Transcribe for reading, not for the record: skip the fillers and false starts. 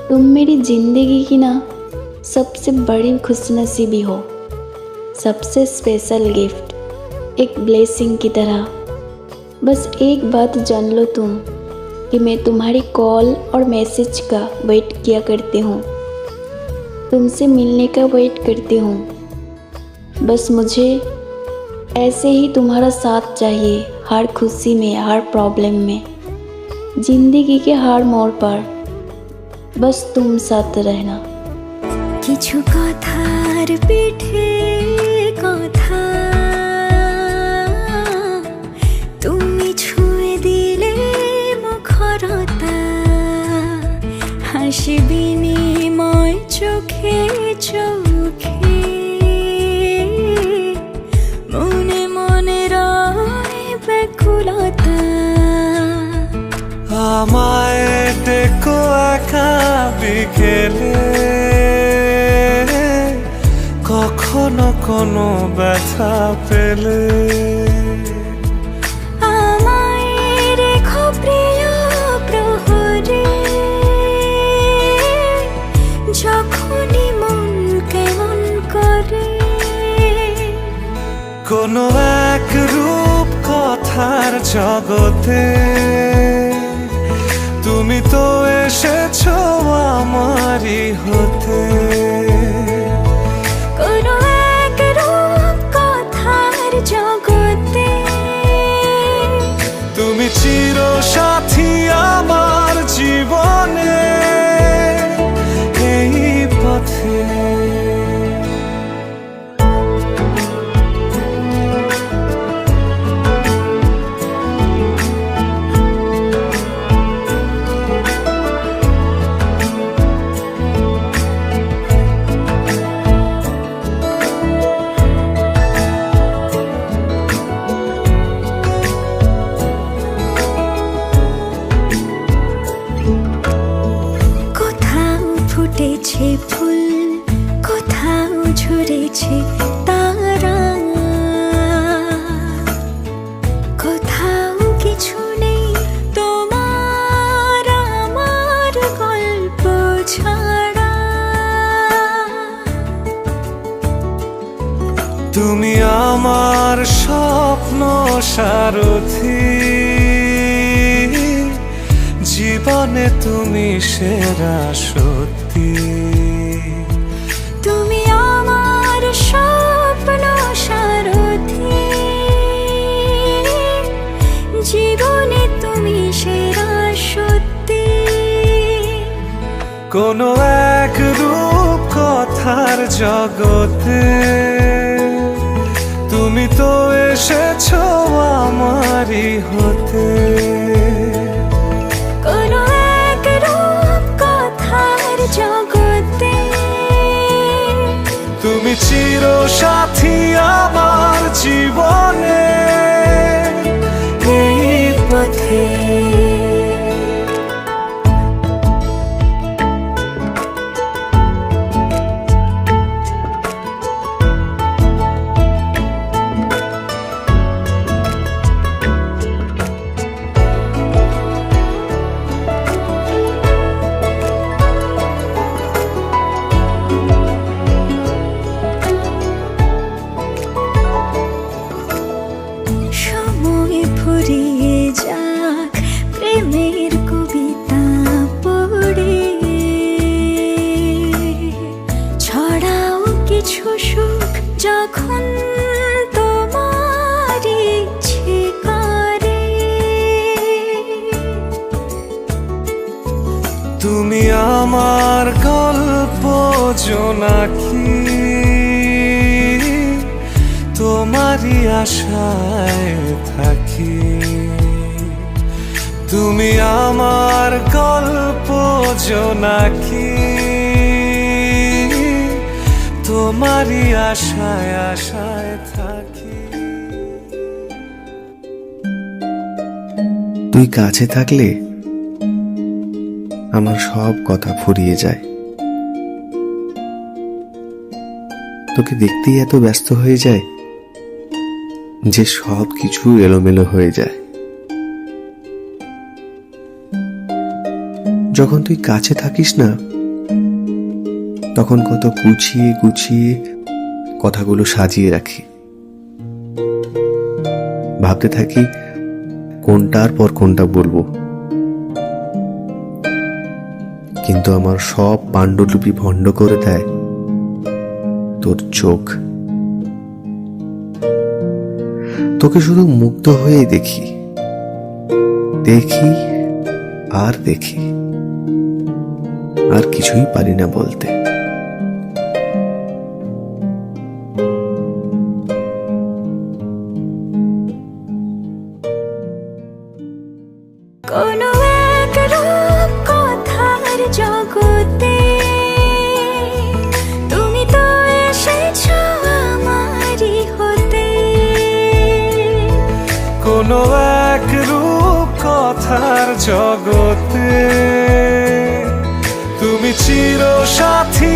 तुम मेरी ज़िंदगी की ना सबसे बड़ी खुशनसीबी हो, सबसे स्पेशल गिफ्ट, एक ब्लेसिंग की तरह। बस एक बात जान लो तुम कि मैं तुम्हारी कॉल और मैसेज का वेट किया करती हूँ, तुमसे मिलने का वेट करती हूँ। बस मुझे ऐसे ही तुम्हारा साथ चाहिए, हर खुशी में, हर प्रॉब्लम में, ज़िंदगी के हर मोड़ पर बस तुम साथ रहना। কিছু কথার পিঠে কথা তুমি ছুঁয়ে দিলে মুখরতা, হাসি বিনিময় চোখে চোখে, মনে মনে রয় ব্যাকুলতা। আমায় ডেকো একা বিকেলে, কখনো কোনো ব্যথা পেলে, আমায় রেখো প্রিয় প্রহরে, যখনই মন কেমন করে। কোনো এক রূপ কথার জগতে তুমি তো এসেছো আমারই হতে। কোনো এক রূপ কথার জগতে তুমি চির সাথী আমার জীবনে, এই পথে। ফুটেছে ফুল, কোথাও ঝরেছে তারা, কোথাও কিছু নেই তোমার আমার গল্প ছাড়া। তুমি আমার স্বপ্ন সারথি, জীবনে তুমি সেরা সত্যি। তুমি আমার স্বপ্ন সারথি, জীবনে তুমি সেরা সত্যি। কোনো এক রূপ কথার জগতে তুমি তো এসেছো আমারই হতে। কোনো এক রূপ কথার জগতে তুমি চির সাথী আমার জীবনে, এই পথে। সময় ফুরিয়ে যাক প্রেমের কবিতা পড়ে, ছড়াও কিছু সুখ যখন তোমার ইচ্ছে করে। তুমি আমার গল্প জোনাকি, তোমারই আশায় থাকি। তুমি আমার গল্প জোনাকি, তোমারই আশায় আশায় থাকি। তুই কাছে থাকলে আমার সব কথা ফুরিয়ে যায়। তোকে দেখতেই এত ব্যস্ত হয়ে যায় যে সব কিছু এলোমেলো হয়ে যায়। যখন তুই কাছে থাকিস না, তখন কত গুছিয়ে গুছিয়ে কথাগুলো সাজিয়ে রাখি। ভাবতে থাকি কোনটার পর কোনটা বলবো, কিন্তু আমার সব পাণ্ডুলিপি ভণ্ড করে দেয় তোর চোখ। তোকে শুধু মুগ্ধ হয়েই দেখি, দেখি আর দেখি, আর কিছুই পারি না বলতে। কোনো এক রূপ কথার জগতে তুমি তো এসেছো আমারই হতে। কোনো এক রূপ কথার জগতে তুমি চির সাথী